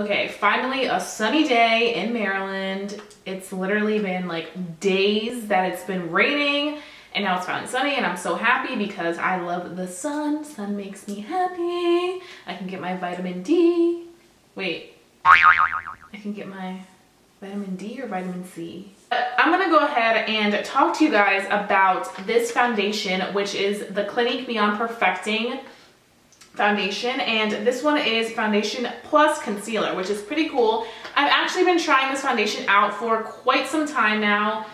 Okay, finally a sunny day in Maryland. It's literally been like days that it's been raining and now it's finally sunny and I'm so happy because I love the sun. Sun makes me happy. I can get my vitamin D. Wait, I can get my vitamin D or vitamin C? I'm gonna go ahead and talk to you guys about this foundation, which is the Clinique Beyond Perfecting foundation, and this one is foundation plus concealer, which is pretty cool. I've actually been trying this foundation out for quite some time now,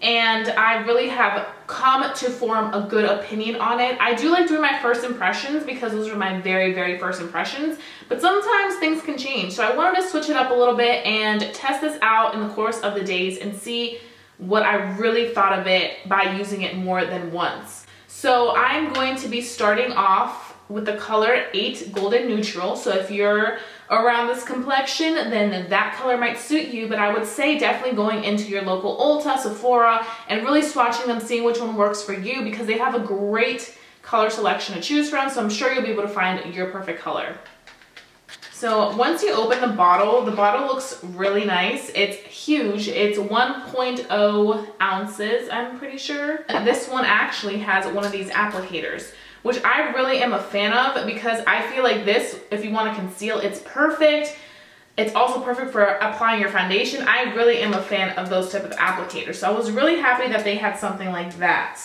and I really have come to form a good opinion on it. I do like doing my first impressions because those are my very first impressions, but sometimes things can change. So I wanted to switch it up a little bit and test this out in the course of the days and see what I really thought of it by using it more than once. So I'm going to be starting off with the color 8 Golden Neutral. So if you're around this complexion, then that color might suit you, but I would say definitely going into your local Ulta, Sephora, and really swatching them, seeing which one works for you, because they have a great color selection to choose from, so I'm sure you'll be able to find your perfect color. So once you open the bottle looks really nice. It's huge. It's 1.0 ounces, I'm pretty sure. And this one actually has one of these applicators, which I really am a fan of because I feel like this, if you want to conceal, it's perfect. It's also perfect for applying your foundation. I really am a fan of those type of applicators. So I was really happy that they had something like that.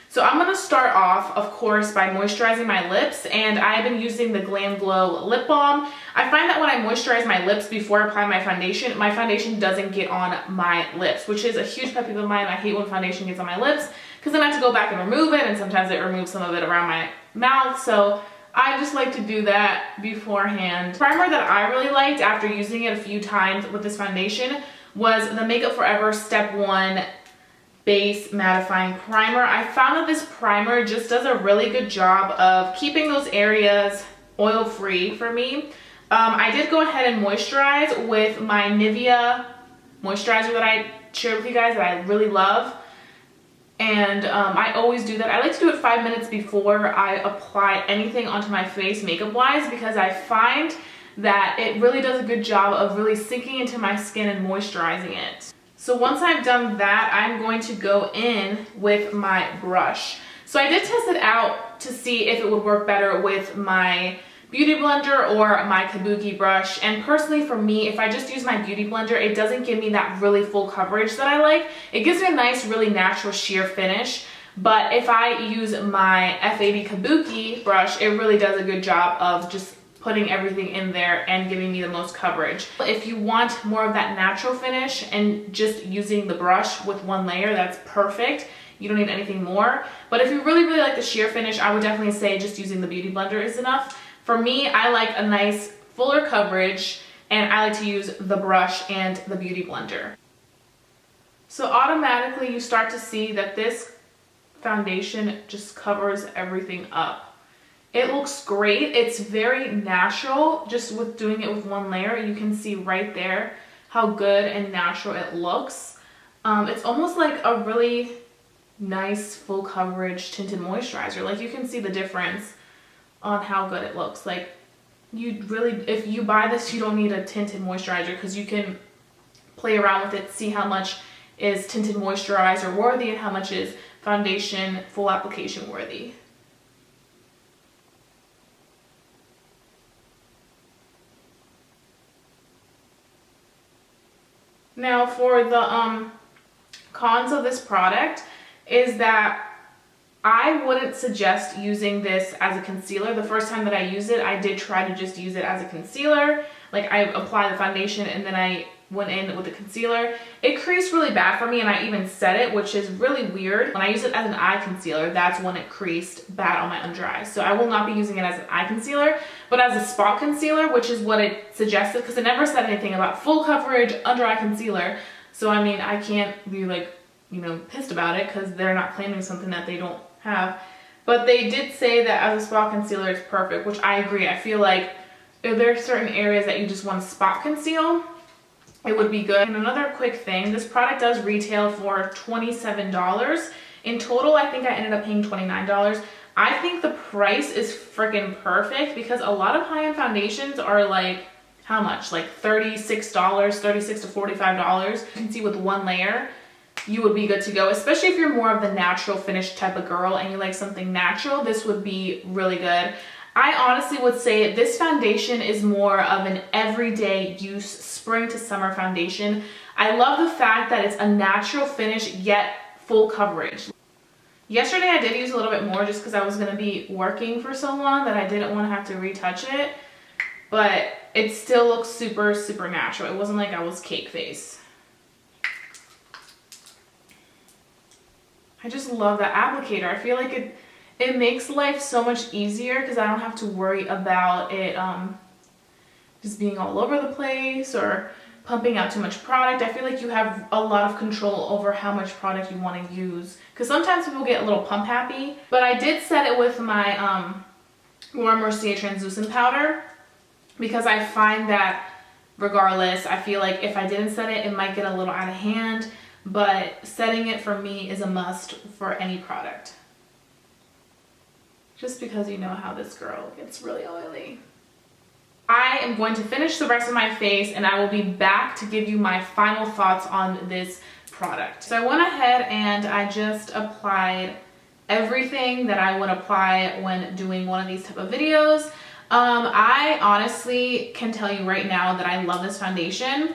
So I'm gonna start off, of course, by moisturizing my lips, and I've been using the Glam Glow Lip Balm. I find that when I moisturize my lips before I apply my foundation doesn't get on my lips, which is a huge pet peeve of mine. I hate when foundation gets on my lips because then I have to go back and remove it, and sometimes it removes some of it around my mouth. So I just like to do that beforehand. The primer that I really liked after using it a few times with this foundation was the Makeup Forever Step 1 Base Mattifying Primer. I found that this primer just does a really good job of keeping those areas oil-free for me. I did go ahead and moisturize with my Nivea moisturizer that I shared with you guys that I really love. And I always do that. I like to do it 5 minutes before I apply anything onto my face makeup-wise because I find that it really does a good job of really sinking into my skin and moisturizing it. So once I've done that, I'm going to go in with my brush. So I did test it out to see if it would work better with my Beauty Blender or my Kabuki brush. And personally for me, if I just use my Beauty Blender, it doesn't give me that really full coverage that I like. It gives me a nice, really natural sheer finish. But if I use my F80 Kabuki brush, it really does a good job of just putting everything in there and giving me the most coverage. If you want more of that natural finish and just using the brush with one layer, that's perfect. You don't need anything more. But if you really like the sheer finish, I would definitely say just using the Beauty Blender is enough. For me, I like a nice fuller coverage, and I like to use the brush and the Beauty Blender. So automatically you start to see that this foundation just covers everything up. It looks great. It's very natural just with doing it with one layer. You can see right there how good and natural it looks. It's almost like a really nice full coverage tinted moisturizer. Like you can see the difference on how good it looks. Like you really, if you buy this, you don't need a tinted moisturizer because you can play around with it, see how much is tinted moisturizer worthy and how much is foundation full application worthy. Now for the cons of this product is that I wouldn't suggest using this as a concealer. The first time that I used it, I did try to just use it as a concealer. Like I applied the foundation and then I went in with the concealer. It creased really bad for me and I even set it, which is really weird. When I use it as an eye concealer, that's when it creased bad on my under eyes. So I will not be using it as an eye concealer, but as a spot concealer, which is what it suggested, because it never said anything about full coverage under eye concealer. So I mean, I can't be like, you know, pissed about it because they're not claiming something that they don't have. But they did say that as a spot concealer, it's perfect, which I agree. I feel like if there are certain areas that you just want to spot conceal, it would be good. And another quick thing, this product does retail for $27. In total, I think I ended up paying $29. I think the price is freaking perfect because a lot of high-end foundations are like how much? Like $36, $36 to $45. You can see with one layer, you would be good to go, especially if you're more of the natural finish type of girl and you like something natural. This would be really good. I honestly would say this foundation is more of an everyday use spring to summer foundation. I love the fact that it's a natural finish yet full coverage. Yesterday I did use a little bit more just because I was going to be working for so long that I didn't want to have to retouch it, but it still looks super, super natural. It wasn't like I was cake face. I just love that applicator. I feel like it makes life so much easier because I don't have to worry about it just being all over the place or pumping out too much product. I feel like you have a lot of control over how much product you want to use, because sometimes people get a little pump happy. But I did set it with my Laura Mercier translucent powder because I find that regardless, I feel like if I didn't set it, it might get a little out of hand. But setting it for me is a must for any product. Just because you know how this girl gets really oily. I am going to finish the rest of my face and I will be back to give you my final thoughts on this product. So I went ahead and I just applied everything that I would apply when doing one of these type of videos. I honestly can tell you right now that I love this foundation.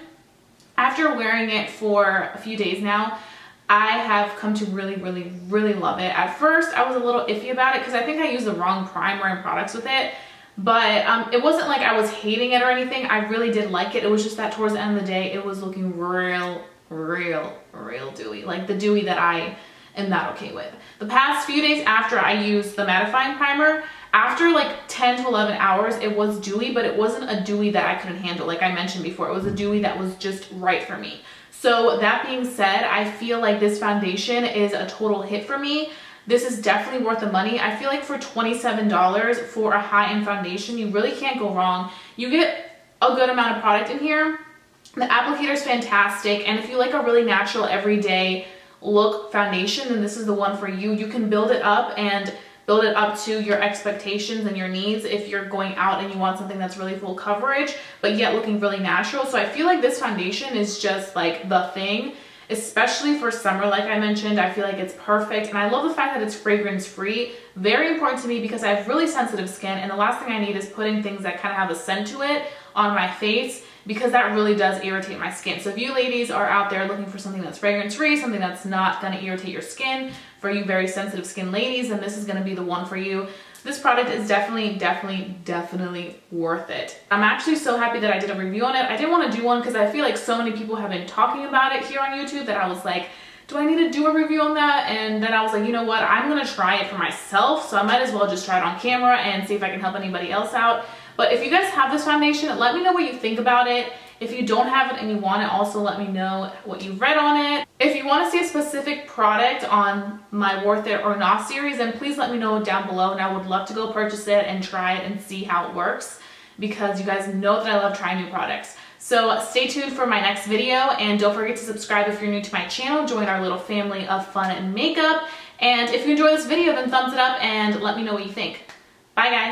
After wearing it for a few days now, I have come to really, really, really love it. At first, I was a little iffy about it because I think I used the wrong primer and products with it. But it wasn't like I was hating it or anything. I really did like it. It was just that towards the end of the day, it was looking real dewy. Like the dewy that I am not okay with. The past few days after I used the mattifying primer, after like 10 to 11 hours, it was dewy, but it wasn't a dewy that I couldn't handle. Like I mentioned before, it was a dewy that was just right for me. So that being said, I feel like this foundation is a total hit for me. This is definitely worth the money. I feel like for $27 for a high-end foundation, you really can't go wrong. You get a good amount of product in here. The applicator is fantastic. And if you like a really natural, everyday look foundation, then this is the one for you. You can build it up and build it up to your expectations and your needs if you're going out and you want something that's really full coverage, but yet looking really natural. So I feel like this foundation is just like the thing, especially for summer. Like I mentioned, I feel like it's perfect. And I love the fact that it's fragrance free. Very important to me because I have really sensitive skin, and the last thing I need is putting things that kind of have a scent to it on my face, because that really does irritate my skin. So if you ladies are out there looking for something that's fragrance free, something that's not going to irritate your skin, for you very sensitive skin ladies, then this is going to be the one for you. This product is definitely worth it. I'm actually so happy that I did a review on it. I didn't want to do one because I feel like so many people have been talking about it here on YouTube that I was like, do I need to do a review on that? And then I was like, you know what? I'm going to try it for myself. So I might as well just try it on camera and see if I can help anybody else out. But if you guys have this foundation, let me know what you think about it. If you don't have it and you want it, also let me know what you've read on it. If you want to see a specific product on my Worth It or Not series, then please let me know down below, and I would love to go purchase it and try it and see how it works, because you guys know that I love trying new products. So stay tuned for my next video, and don't forget to subscribe if you're new to my channel. Join our little family of fun and makeup. And if you enjoy this video, then thumbs it up and let me know what you think. Bye guys.